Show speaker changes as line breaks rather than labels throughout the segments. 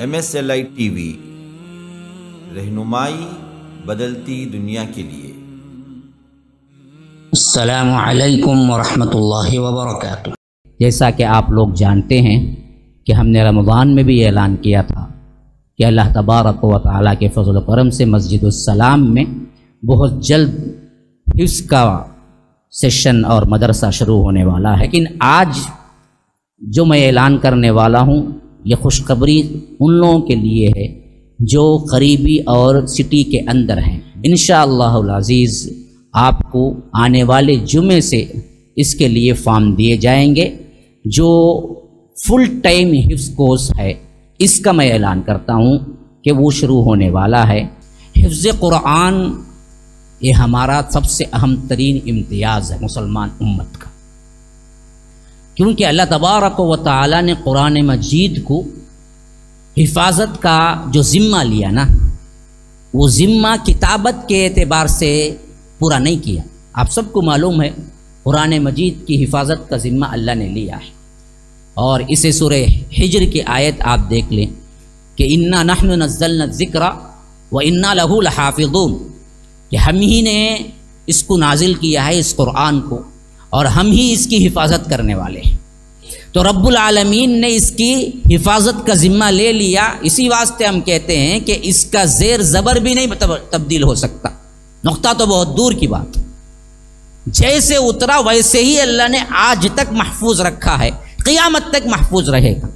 MSLI TV رہنمائی بدلتی دنیا کے لیے۔
السلام علیکم ورحمۃ اللہ وبرکاتہ۔
جیسا کہ آپ لوگ جانتے ہیں کہ ہم نے رمضان میں بھی اعلان کیا تھا کہ اللہ تبارک و تعالیٰ کے فضل و کرم سے مسجد السلام میں بہت جلد حفظ کا سیشن اور مدرسہ شروع ہونے والا ہے، لیکن آج جو میں اعلان کرنے والا ہوں یہ خوشخبری ان لوگوں کے لیے ہے جو قریبی اور سٹی کے اندر ہیں۔ انشاءاللہ العزیز آپ کو آنے والے جمعے سے اس کے لیے فارم دیے جائیں گے۔ جو فل ٹائم حفظ کورس ہے اس کا میں اعلان کرتا ہوں کہ وہ شروع ہونے والا ہے۔ حفظ قرآن یہ ہمارا سب سے اہم ترین امتیاز ہے مسلمان امت کا، کیونکہ اللہ تبارک و تعالیٰ نے قرآن مجید کو حفاظت کا جو ذمہ لیا نا، وہ ذمہ کتابت کے اعتبار سے پورا نہیں کیا۔ آپ سب کو معلوم ہے قرآن مجید کی حفاظت کا ذمہ اللہ نے لیا ہے، اور اسے سورہ حجر کی آیت آپ دیکھ لیں کہ انا نحن نزلنا الذکر وانا لہ لحافظون، کہ ہم ہی نے اس کو نازل کیا ہے اس قرآن کو، اور ہم ہی اس کی حفاظت کرنے والے ہیں۔ تو رب العالمین نے اس کی حفاظت کا ذمہ لے لیا، اسی واسطے ہم کہتے ہیں کہ اس کا زیر زبر بھی نہیں تبدیل ہو سکتا، نقطہ تو بہت دور کی بات۔ جیسے اترا ویسے ہی اللہ نے آج تک محفوظ رکھا ہے، قیامت تک محفوظ رہے گا۔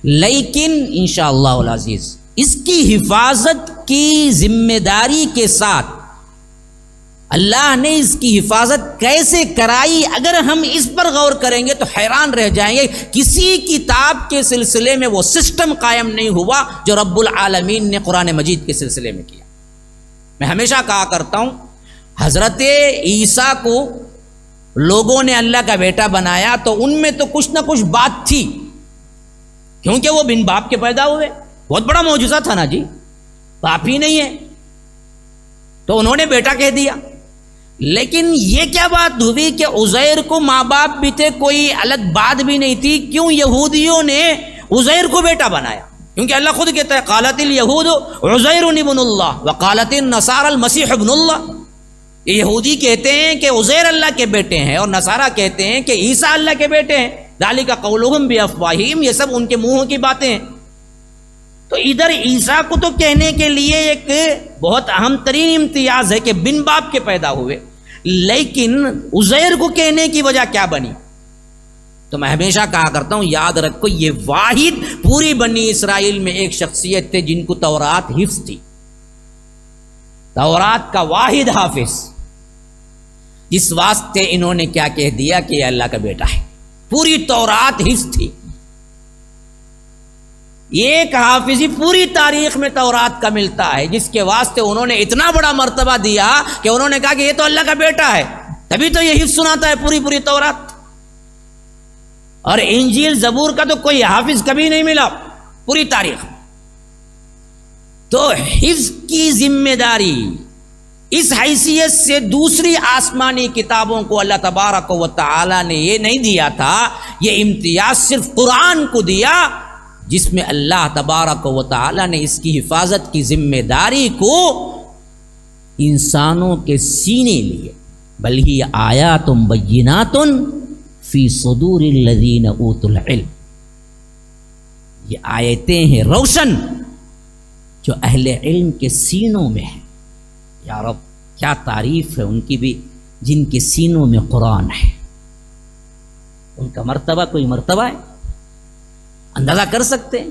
لیکن انشاءاللہ العزیز اس کی حفاظت کی ذمہ داری کے ساتھ اللہ نے اس کی حفاظت کیسے کرائی، اگر ہم اس پر غور کریں گے تو حیران رہ جائیں گے۔ کسی کتاب کے سلسلے میں وہ سسٹم قائم نہیں ہوا جو رب العالمین نے قرآن مجید کے سلسلے میں کیا۔ میں ہمیشہ کہا کرتا ہوں حضرت عیسیٰ کو لوگوں نے اللہ کا بیٹا بنایا تو ان میں تو کچھ نہ کچھ بات تھی، کیونکہ وہ بن باپ کے پیدا ہوئے، بہت بڑا معجزہ تھا نا جی، باپ ہی نہیں ہے تو انہوں نے بیٹا کہہ دیا۔ لیکن یہ کیا بات ہوئی کہ عزیر کو ماں باپ بھی تھے، کوئی الگ بات بھی نہیں تھی، کیوں یہودیوں نے عزیر کو بیٹا بنایا؟ کیونکہ اللہ خود کہتا ہے قالت الیہود عزیر ابن اللہ وقالت النصارى المسیح ابن اللہ۔ یہ یہودی کہتے ہیں کہ عزیر اللہ کے بیٹے ہیں، اور نصارہ کہتے ہیں کہ عیسیٰ اللہ کے بیٹے ہیں۔ ذالک قولہم بافواہہم، یہ سب ان کے منہوں کی باتیں ہیں۔ تو ادھر عیسیٰ کو تو کہنے کے لیے ایک بہت اہم ترین امتیاز ہے کہ بن باپ کے پیدا ہوئے، لیکن عزیر کو کہنے کی وجہ کیا بنی؟ تو میں ہمیشہ کہا کرتا ہوں یاد رکھو یہ واحد پوری بنی اسرائیل میں ایک شخصیت تھے جن کو تورات حفظ تھی، تورات کا واحد حافظ، اس واسطے انہوں نے کیا کہہ دیا کہ یہ اللہ کا بیٹا ہے۔ پوری تورات حفظ تھی، ایک حافظ ہی پوری تاریخ میں تورات کا ملتا ہے، جس کے واسطے انہوں نے اتنا بڑا مرتبہ دیا کہ انہوں نے کہا کہ یہ تو اللہ کا بیٹا ہے، تبھی تو یہ حفظ سناتا ہے پوری تورات۔ اور انجیل زبور کا تو کوئی حافظ کبھی نہیں ملا پوری تاریخ۔ تو حفظ کی ذمہ داری اس حیثیت سے دوسری آسمانی کتابوں کو اللہ تبارک و تعالی نے یہ نہیں دیا تھا، یہ امتیاز صرف قرآن کو دیا، جس میں اللہ تبارک و تعالی نے اس کی حفاظت کی ذمہ داری کو انسانوں کے سینے لیے، بل ہی آیات بینات فی صدور الذین اوتوا العلم، یہ آیتیں ہیں روشن جو اہل علم کے سینوں میں ہیں۔ یا رب کیا تعریف ہے ان کی بھی جن کے سینوں میں قرآن ہے، ان کا مرتبہ کوئی مرتبہ ہے، اندازہ کر سکتے ہیں؟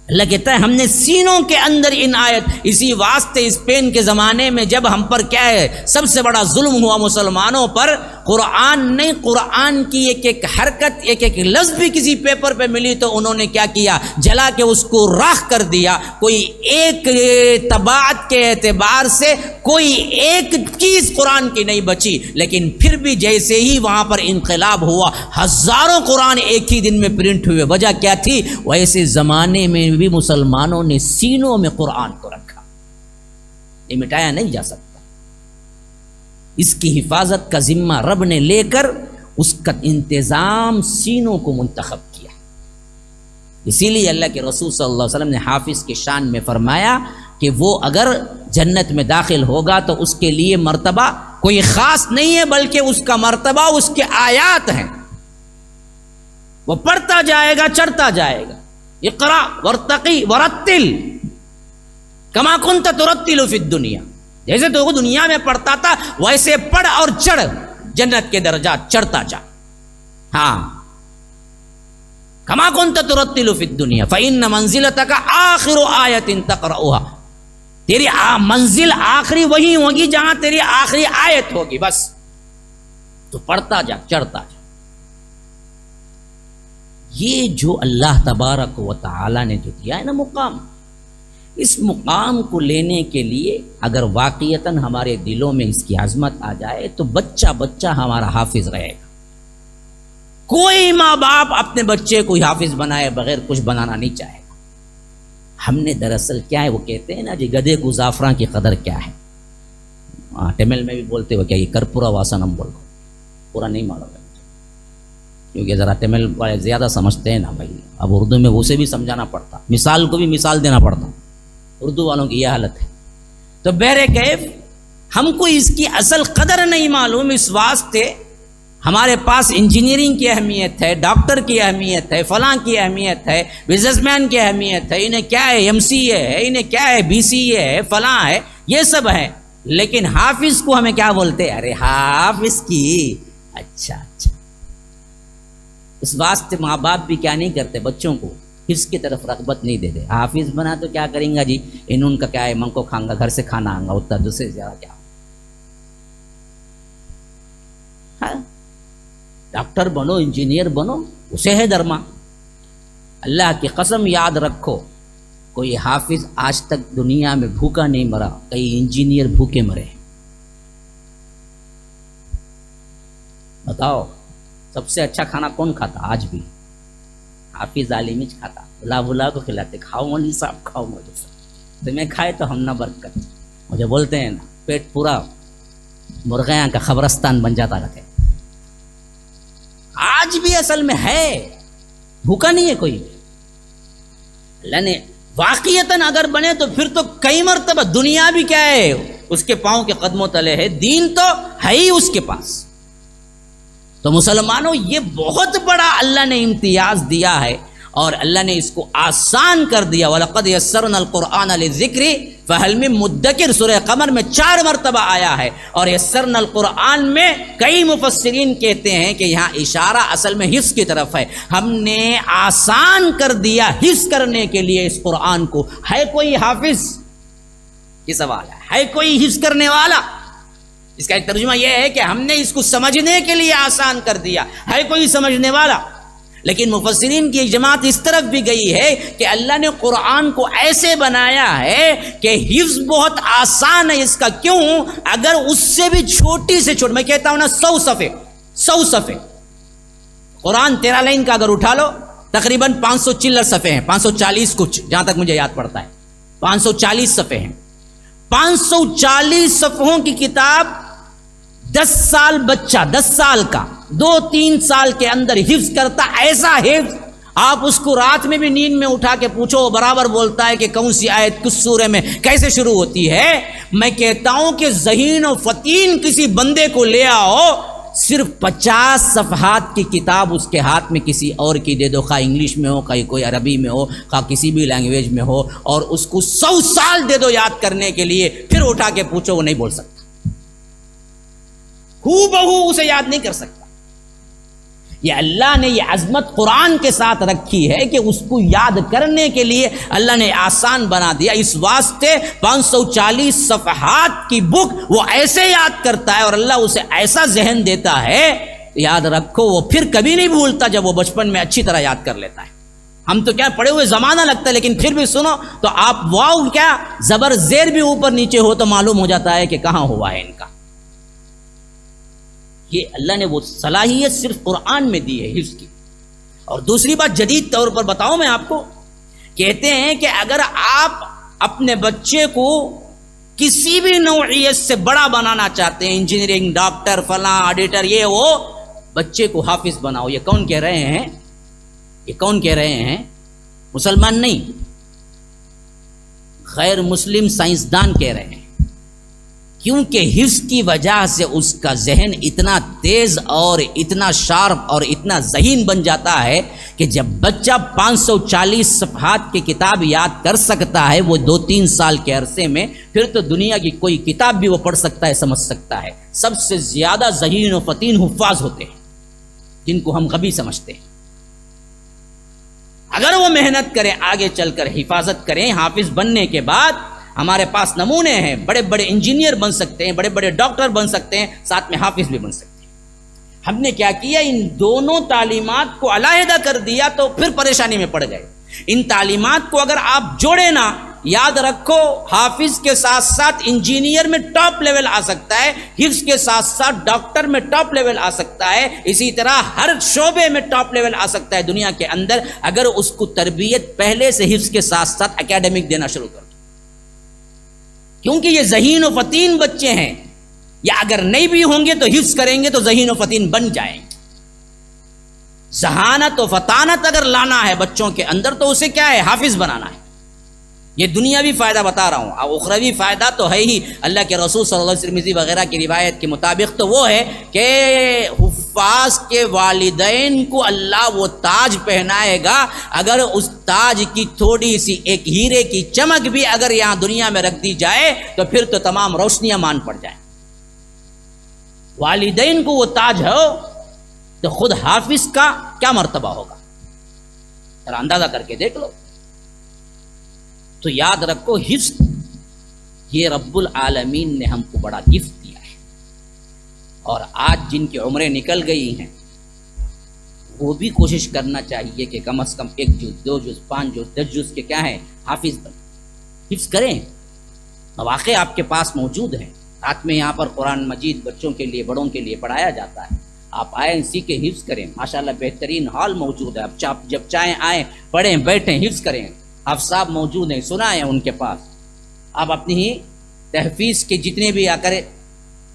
اللہ کہتا ہے ہم نے سینوں کے اندر ان آیت، اسی واسطے اسپین کے زمانے میں جب ہم پر کیا ہے سب سے بڑا ظلم ہوا مسلمانوں پر، قرآن نہیں، قرآن کی ایک حرکت، ایک لفظ بھی کسی پیپر پہ ملی تو انہوں نے کیا کیا، جلا کے اس کو راکھ کر دیا۔ کوئی ایک طباعت کے اعتبار سے کوئی ایک چیز قرآن کی نہیں بچی، لیکن پھر بھی جیسے ہی وہاں پر انقلاب ہوا ہزاروں قرآن ایک ہی دن میں پرنٹ ہوئے۔ وجہ کیا تھی؟ ویسے زمانے میں بھی مسلمانوں نے سینوں میں قرآن کو رکھا، یہ مٹایا نہیں جا سکتا۔ اس کی حفاظت کا ذمہ رب نے لے کر اس کا انتظام سینوں کو منتخب کیا۔ اسی لیے اللہ کے رسول صلی اللہ علیہ وسلم نے حافظ کی شان میں فرمایا کہ وہ اگر جنت میں داخل ہوگا تو اس کے لیے مرتبہ کوئی خاص نہیں ہے، بلکہ اس کا مرتبہ اس کے آیات ہیں، وہ پڑھتا جائے گا، چڑھتا جائے گا۔ اقرا ورتقی ورتل کما کنت ترتل فی الدنیا، جیسے تو وہ دنیا میں پڑھتا تھا ویسے پڑھ اور چڑھ، جنت کے درجات چڑھتا جا۔ ہاں، کما کنت ترتل فی الدنیا فإن منزلتک آخر آیۃ تقرأها، تیری منزل آخری وہی ہوگی جہاں تیری آخری آیت ہوگی، بس تو پڑھتا جا، چڑھتا جا۔ یہ جو اللہ تبارک و تعالی نے جو دیا ہے نا مقام، اس مقام کو لینے کے لیے اگر واقعتاً ہمارے دلوں میں اس کی عظمت آ جائے تو بچہ بچہ ہمارا حافظ رہے گا۔ کوئی ماں باپ اپنے بچے کو حافظ بنائے بغیر کچھ بنانا نہیں چاہے گا۔ ہم نے دراصل کیا ہے، وہ کہتے ہیں نا جی گدھے کو زعفراں کی قدر کیا ہے، تمل میں بھی بولتے ہو کیا، یہ کرپورا واسنم بول رہا، پورا نہیں معلوم ہے کیونکہ ذرا تمل والے زیادہ سمجھتے ہیں نا بھائی، اب اردو میں اسے بھی سمجھانا پڑتا، مثال کو بھی مثال دینا پڑتا، اردو والوں کی یہ حالت ہے۔ تو بہرکیف ہم کو اس کی اصل قدر نہیں معلوم، اس واسطے ہمارے پاس انجینئرنگ کی اہمیت ہے، ڈاکٹر کی اہمیت ہے، فلاں کی اہمیت ہے، بزنس مین کی اہمیت ہے، انہیں کیا ہے ایم سی اے ہے، انہیں کیا ہے بی سی اے ہے، فلاں ہے، یہ سب ہے، لیکن حافظ کو ہمیں کیا بولتے ہیں، ارے حافظ کی، اچھا اچھا۔ اس واسطے ماں باپ بھی کیا نہیں کرتے، بچوں کو حفظ کی طرف رغبت نہیں دیتے۔ حافظ بنا تو کیا کریں گا جی، ان کا کیا ہے، من کو کھاؤں گا، گھر سے کھانا آؤں گا، اتنا دوسرے سے زیادہ کیا۔ ہاں، ڈاکٹر بنو، انجینئر بنو، اسے ہے درما۔ اللہ کی قسم یاد رکھو، کوئی حافظ آج تک دنیا میں بھوکا نہیں مرا، کئی انجینئر بھوکے مرے۔ بتاؤ سب سے اچھا کھانا کون کھاتا آج بھی؟ حافظ عالمی کھاتا، بلا بلا کو کھلاتے، کھاؤ مولوی صاحب، کھاؤ مولوی صاحب، تمہیں کھائے تو ہم نہ برکت۔ مجھے بولتے ہیں نا پیٹ پورا مرغیاں کا قبرستان بن جاتا رہتے، آج بھی اصل میں ہے، بھوکا نہیں ہے کوئی۔ اللہ نے واقعیتاً اگر بنے تو پھر تو کئی مرتبہ دنیا بھی کیا ہے اس کے پاؤں کے قدموں تلے ہے، دین تو ہے ہی اس کے پاس۔ تو مسلمانوں یہ بہت بڑا اللہ نے امتیاز دیا ہے، اور اللہ نے اس کو آسان کر دیا۔ وَلَقَدْ يَسَّرْنَا الْقُرْآنَ لِلذِّكْرِ فَهَلْ مِن مُدَّكِرٍ سورہ قمر میں 4 مرتبہ آیا ہے، اور یسرنا القرآن میں کئی مفسرین کہتے ہیں کہ یہاں اشارہ اصل میں حفظ کی طرف ہے، ہم نے آسان کر دیا حفظ کرنے کے لیے اس قرآن کو۔ ہے کوئی حافظ؟ یہ سوال ہے کوئی حفظ کرنے والا؟ اس کا ایک ترجمہ یہ ہے کہ ہم نے اس کو سمجھنے کے لیے آسان کر دیا، ہے کوئی سمجھنے والا؟ لیکن مفسرین کی ایک جماعت اس طرف بھی گئی ہے کہ اللہ نے قرآن کو ایسے بنایا ہے کہ حفظ بہت آسان ہے اس کا۔ کیوں؟ اگر اس سے بھی چھوٹی سے چھوٹی، میں کہتا ہوں نا 100 صفحے قرآن 13 لائن کا اگر اٹھا لو، تقریباً 500 چلر صفحے ہیں، 540 کچھ جہاں تک مجھے یاد پڑتا ہے، 540 صفحے ہیں۔ 540 صفحوں کی کتاب 10 سال بچہ، 10 سال کا 2-3 سال کے اندر حفظ کرتا، ایسا حفظ آپ اس کو رات میں بھی نیند میں اٹھا کے پوچھو برابر بولتا ہے کہ کون سی آیت کس سورے میں کیسے شروع ہوتی ہے۔ میں کہتا ہوں کہ ذہین و فطین کسی بندے کو لے آؤ، صرف 50 صفحات کی کتاب اس کے ہاتھ میں کسی اور کی دے دو، خواہ انگلش میں ہو، خواہ کوئی عربی میں ہو، خواہ کسی بھی لینگویج میں ہو، اور اس کو 100 سال دے دو یاد کرنے کے لیے، پھر اٹھا کے پوچھو وہ نہیں بول سکتا، ہو بہو اسے یاد نہیں کر سکتا۔ یہ اللہ نے یہ عظمت قرآن کے ساتھ رکھی ہے کہ اس کو یاد کرنے کے لیے اللہ نے آسان بنا دیا۔ اس واسطے 540 صفحات کی بک وہ ایسے یاد کرتا ہے، اور اللہ اسے ایسا ذہن دیتا ہے، یاد رکھو وہ پھر کبھی نہیں بھولتا جب وہ بچپن میں اچھی طرح یاد کر لیتا ہے۔ ہم تو کیا پڑھے ہوئے زمانہ لگتا ہے، لیکن پھر بھی سنو تو آپ واو کیا زبر زیر بھی اوپر نیچے ہو تو معلوم ہو جاتا ہے کہ کہاں ہوا ہے ان کا۔ یہ اللہ نے وہ صلاحیت صرف قرآن میں دی ہے حفظ کی۔ اور دوسری بات جدید طور پر بتاؤں میں آپ کو، کہتے ہیں کہ اگر آپ اپنے بچے کو کسی بھی نوعیت سے بڑا بنانا چاہتے ہیں، انجینئرنگ، ڈاکٹر، فلاں، آڈیٹر، یہ وہ، بچے کو حافظ بناؤ۔ یہ کون کہہ رہے ہیں؟ یہ کون کہہ رہے ہیں؟ مسلمان نہیں، غیر مسلم سائنسدان کہہ رہے ہیں، کیونکہ حفظ کی وجہ سے اس کا ذہن اتنا تیز اور اتنا شارپ اور اتنا ذہین بن جاتا ہے کہ جب بچہ 540 صفحات کی کتاب یاد کر سکتا ہے وہ 2-3 سال کے عرصے میں، پھر تو دنیا کی کوئی کتاب بھی وہ پڑھ سکتا ہے، سمجھ سکتا ہے۔ سب سے زیادہ ذہین و فطین حفاظ ہوتے ہیں جن کو ہم غبی سمجھتے ہیں۔ اگر وہ محنت کریں، آگے چل کر حفاظت کریں، حافظ بننے کے بعد ہمارے پاس نمونے ہیں، بڑے بڑے انجینئر بن سکتے ہیں، بڑے بڑے ڈاکٹر بن سکتے ہیں، ساتھ میں حافظ بھی بن سکتے ہیں۔ ہم نے کیا کیا، ان دونوں تعلیمات کو علیحدہ کر دیا تو پھر پریشانی میں پڑ گئے۔ ان تعلیمات کو اگر آپ جوڑے نا، یاد رکھو حافظ کے ساتھ ساتھ انجینئر میں ٹاپ لیول آ سکتا ہے، حفظ کے ساتھ ساتھ ڈاکٹر میں ٹاپ لیول آ سکتا ہے، اسی طرح ہر شعبے میں ٹاپ لیول آ سکتا ہے دنیا کے اندر، اگر اس کو تربیت پہلے سے حفظ کے ساتھ ساتھ اکیڈمک دینا شروع کر دو۔ کیونکہ یہ ذہین و فطین بچے ہیں، یا اگر نہیں بھی ہوں گے تو حفظ کریں گے تو ذہین و فطین بن جائیں گے۔ ذہانت و فطانت اگر لانا ہے بچوں کے اندر تو اسے کیا ہے، حافظ بنانا ہے۔ یہ دنیاوی فائدہ بتا رہا ہوں، اور اخروی فائدہ تو ہے ہی۔ اللہ کے رسول صلی اللہ علیہ وسلم وغیرہ کی روایت کے مطابق تو وہ ہے کہ حفاظ کے والدین کو اللہ وہ تاج پہنائے گا، اگر اس تاج کی تھوڑی سی ایک ہیرے کی چمک بھی اگر یہاں دنیا میں رکھ دی جائے تو پھر تو تمام روشنیاں مان پڑ جائیں۔ والدین کو وہ تاج ہو تو خود حافظ کا کیا مرتبہ ہوگا، ذرا اندازہ کر کے دیکھ لو۔ تو یاد رکھو، حفظ یہ رب العالمین نے ہم کو بڑا گفٹ دیا ہے، اور آج جن کی عمریں نکل گئی ہیں وہ بھی کوشش کرنا چاہیے کہ کم از کم 1 جز 2 جز 5 جز 10 جز کے کیا ہیں، حافظ بن حفظ کریں۔ مواقع آپ کے پاس موجود ہیں، رات میں یہاں پر قرآن مجید بچوں کے لیے، بڑوں کے لیے پڑھایا جاتا ہے، آپ آئیں سیکھیں، حفظ کریں۔ ماشاءاللہ بہترین ہال موجود ہے، اب جب چاہیں آئیں، پڑھیں، بیٹھیں، حفظ کریں۔ افصاب موجود ہیں، سنائیں ان کے پاس۔ آپ اپنی ہی تحفیظ کے جتنے بھی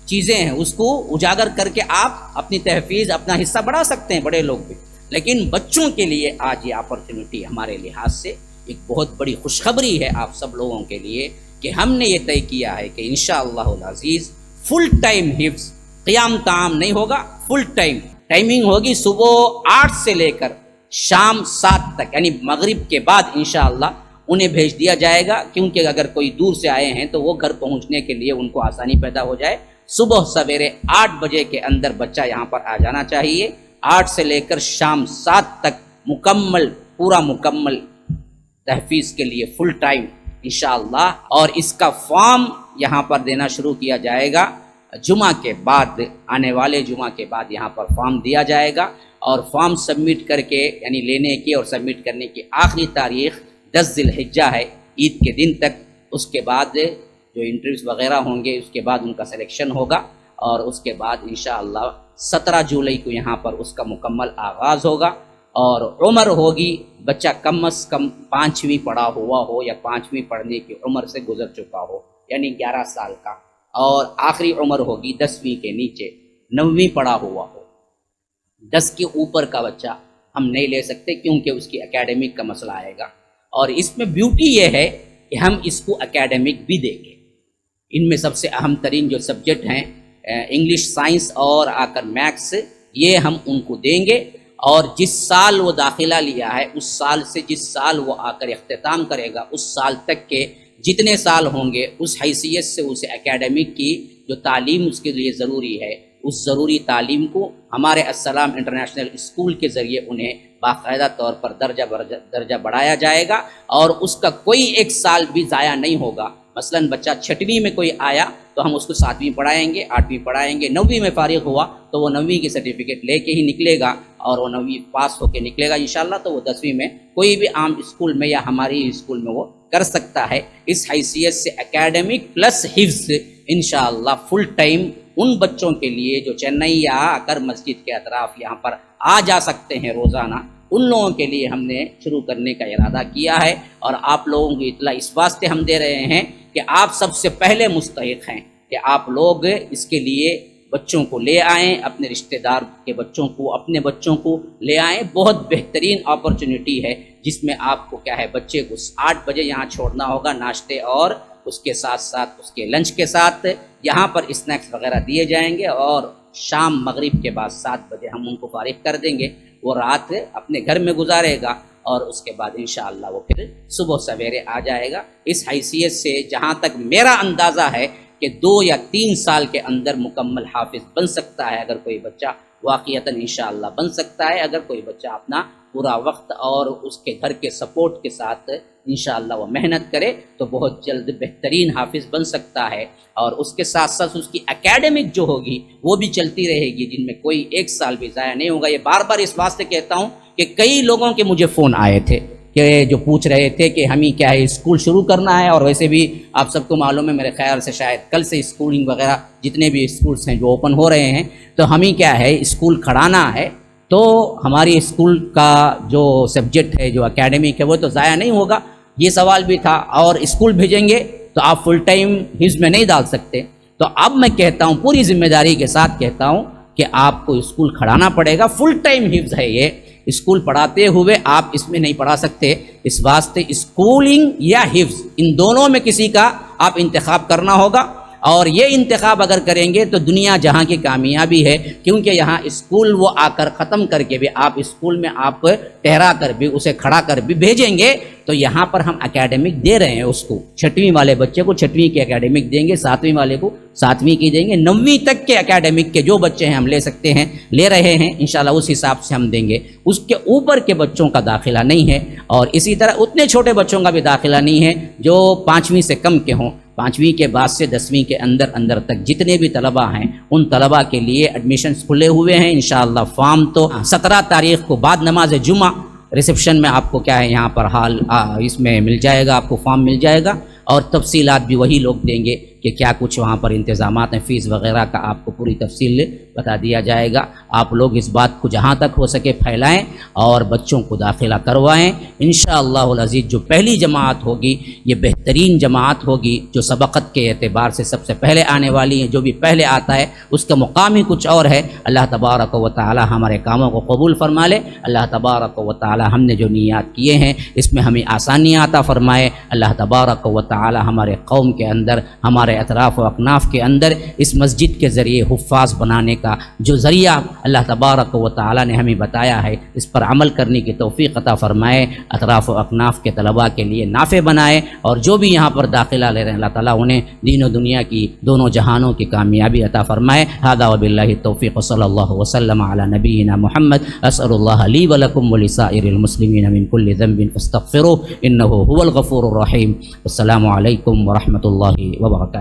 چیزیں ہیں اس کو اجاگر کر کے آپ اپنی تحفیظ، اپنا حصہ بڑھا سکتے ہیں، بڑے لوگ بھی۔ لیکن بچوں کے لیے آج یہ اپرچونٹی ہمارے لحاظ سے ایک بہت بڑی خوشخبری ہے آپ سب لوگوں کے لیے کہ ہم نے یہ طے کیا ہے کہ انشاءاللہ العزیز فل ٹائم حفظ، قیام طعام نہیں ہوگا، فل ٹائم ٹائمنگ ہوگی، صبح 8 سے لے کر شام 7 تک، یعنی مغرب کے بعد انشاءاللہ انہیں بھیج دیا جائے گا، کیونکہ اگر کوئی دور سے آئے ہیں تو وہ گھر پہنچنے کے لیے ان کو آسانی پیدا ہو جائے۔ صبح سویرے 8 بجے کے اندر بچہ یہاں پر آ جانا چاہیے، 8 سے لے کر شام 7 تک مکمل، پورا مکمل تحفیظ کے لیے فل ٹائم انشاءاللہ۔ اور اس کا فارم یہاں پر دینا شروع کیا جائے گا جمعہ کے بعد، آنے والے جمعہ کے بعد یہاں پر فارم دیا جائے گا، اور فارم سبمٹ کر کے، یعنی لینے کی اور سبمٹ کرنے کی آخری تاریخ 10 ذی الحجہ ہے، عید کے دن تک۔ اس کے بعد جو انٹرویوز وغیرہ ہوں گے اس کے بعد ان کا سلیکشن ہوگا، اور اس کے بعد انشاءاللہ 17 جولائی کو یہاں پر اس کا مکمل آغاز ہوگا۔ اور عمر ہوگی، بچہ کم از کم 5ویں پڑھا ہوا ہو یا 5ویں پڑھنے کی عمر سے گزر چکا ہو، یعنی 11 سال کا، اور آخری عمر ہوگی 10ویں کے نیچے، 9ویں پڑھا ہوا ہو۔ 10 کے اوپر کا بچہ ہم نہیں لے سکتے کیونکہ اس کی اکیڈمک کا مسئلہ آئے گا، اور اس میں بیوٹی یہ ہے کہ ہم اس کو اکیڈمک بھی دیں گے۔ ان میں سب سے اہم ترین جو سبجیکٹ ہیں انگلش، سائنس اور آ کر میکس، یہ ہم ان کو دیں گے، اور جس سال وہ داخلہ لیا ہے اس سال سے جس سال وہ آ کر اختتام کرے گا اس سال تک کے جتنے سال ہوں گے اس حیثیت سے اسے اکیڈمک کی جو تعلیم اس کے لیے ضروری ہے، اس ضروری تعلیم کو ہمارے السلام انٹرنیشنل اسکول کے ذریعے انہیں باقاعدہ طور پر درجہ بڑھایا جائے گا، اور اس کا کوئی ایک سال بھی ضائع نہیں ہوگا۔ مثلاً بچہ 6ویں میں کوئی آیا تو ہم اس کو 7ویں پڑھائیں گے، 8ویں پڑھائیں گے، 9ویں میں فارغ ہوا تو وہ 9ویں کی سرٹیفکیٹ لے کے ہی نکلے گا، اور وہ 9ویں پاس ہو کے نکلے گا انشاءاللہ، تو وہ 10ویں میں کوئی بھی عام اسکول میں یا ہماری اسکول میں وہ کر سکتا ہے۔ اس حیثیت سے اکیڈمک پلس حفظ انشاءاللہ فل ٹائم ان بچوں کے لیے جو چنئی یا آ کر مسجد کے اطراف یہاں پر آ جا سکتے ہیں روزانہ، ان لوگوں کے لیے ہم نے شروع کرنے کا ارادہ کیا ہے، اور آپ لوگوں کی اطلاع اس واسطے ہم دے رہے ہیں کہ آپ سب سے پہلے مستحق ہیں کہ آپ لوگ اس کے لیے بچوں کو لے آئیں، اپنے رشتہ دار کے بچوں کو، اپنے بچوں کو لے آئیں۔ بہت بہترین اپرچونٹی ہے جس میں آپ کو کیا ہے بچے کو 8 بجے یہاں چھوڑنا ہوگا ناشتے اور اس کے ساتھ ساتھ اس کے لنچ کے ساتھ یہاں پر اسنیکس وغیرہ دیے جائیں گے، اور شام مغرب کے بعد 7 بجے ہم ان کو فارغ کر دیں گے، وہ رات اپنے گھر میں گزارے گا اور اس کے بعد انشاءاللہ وہ پھر صبح سویرے آ جائے گا۔ اس حیثیت سے جہاں تک میرا اندازہ ہے کہ 2 یا 3 سال کے اندر مکمل حافظ بن سکتا ہے، اگر کوئی بچہ واقعتاً انشاءاللہ بن سکتا ہے، اگر کوئی بچہ اپنا پورا وقت اور اس کے گھر کے سپورٹ کے ساتھ انشاءاللہ وہ محنت کرے تو بہت جلد بہترین حافظ بن سکتا ہے۔ اور اس کے ساتھ ساتھ اس کی اکیڈمک جو ہوگی وہ بھی چلتی رہے گی، جن میں کوئی 1 سال بھی ضائع نہیں ہوگا۔ یہ بار بار اس واسطے کہتا ہوں کہ کئی لوگوں کے مجھے فون آئے تھے کہ جو پوچھ رہے تھے کہ ہمیں کیا ہے اسکول شروع کرنا ہے، اور ویسے بھی آپ سب کو معلوم ہے میرے خیال سے شاید کل سے اسکولنگ وغیرہ جتنے بھی اسکولس ہیں جو اوپن ہو رہے ہیں، تو ہمیں کیا ہے اسکول کھڑانا ہے، تو ہماری اسکول کا جو سبجیکٹ ہے جو اکیڈمک ہے وہ تو ضائع نہیں ہوگا، یہ سوال بھی تھا۔ اور اسکول بھیجیں گے تو آپ فل ٹائم حفظ میں نہیں ڈال سکتے، تو اب میں کہتا ہوں پوری ذمہ داری کے ساتھ کہتا ہوں کہ آپ کو اسکول کھڑانا پڑے گا، فل ٹائم حفظ ہے یہ، اسکول پڑھاتے ہوئے آپ اس میں نہیں پڑھا سکتے، اس واسطے اسکولنگ یا حفظ ان دونوں میں کسی کا آپ انتخاب کرنا ہوگا، اور یہ انتخاب اگر کریں گے تو دنیا جہاں کی کامیابی ہے، کیونکہ یہاں اسکول وہ آ کر ختم کر کے بھی آپ اسکول میں آپ ٹھہرا کر بھی اسے کھڑا کر بھی بھیجیں گے، تو یہاں پر ہم اکیڈمک دے رہے ہیں اس کو، 6ویں والے بچے کو 6ویں کی اکیڈمک دیں گے، 7ویں والے کو 7ویں کی دیں گے، 9ویں تک کے اکیڈمک کے جو بچے ہیں ہم لے سکتے ہیں لے رہے ہیں انشاءاللہ، اس حساب سے ہم دیں گے، اس کے اوپر کے بچوں کا داخلہ نہیں ہے، اور اسی طرح اتنے چھوٹے بچوں کا بھی داخلہ نہیں ہے جو 5ویں سے کم کے ہوں۔ 5ویں کے بعد سے 10ویں کے اندر تک جتنے بھی طلبہ ہیں ان طلبہ کے لیے ایڈمیشنز کھلے ہوئے ہیں انشاءاللہ۔ فارم تو 17 تاریخ کو بعد نماز جمعہ ریسیپشن میں آپ کو کیا ہے یہاں پر حال اس میں مل جائے گا، آپ کو فارم مل جائے گا، اور تفصیلات بھی وہی لوگ دیں گے کہ کیا کچھ وہاں پر انتظامات ہیں، فیس وغیرہ کا آپ کو پوری تفصیل بتا دیا جائے گا۔ آپ لوگ اس بات کو جہاں تک ہو سکے پھیلائیں اور بچوں کو داخلہ کروائیں انشاءاللہ العزیز۔ جو پہلی جماعت ہوگی یہ بہترین جماعت ہوگی، جو سبقت کے اعتبار سے سب سے پہلے آنے والی ہے، جو بھی پہلے آتا ہے اس کا مقام ہی کچھ اور ہے۔ اللہ تبارک و تعالی ہمارے کاموں کو قبول فرما لے، اللہ تبارک و تعالی ہم نے جو نیات کیے ہیں اس میں ہمیں آسانیاں عطا فرمائے، اللہ تبارک و تعالی ہمارے قوم کے اندر، ہمارے اطراف و اکناف کے اندر اس مسجد کے ذریعے حفاظ بنانے کا جو ذریعہ اللہ تبارک و تعالی نے ہمیں بتایا ہے اس پر عمل کرنے کی توفیق عطا فرمائے، اطراف و اکناف کے طلباء کے لیے نافع بنائے، اور جو بھی یہاں پر داخلہ لے رہے ہیں اللہ تعالیٰ انہیں دین و دنیا کی دونوں جہانوں کی کامیابی عطا فرمائے۔ ھذا وباللہ التوفیق، صلی اللہ وسلم علی نبینا محمد۔ اسأل اللہ لی ولکم ولسائر المسلمین من کل ذنب فاستغفروه انه هو الغفور الرحیم۔ السلام علیکم ورحمۃ اللہ وبرکاتہ۔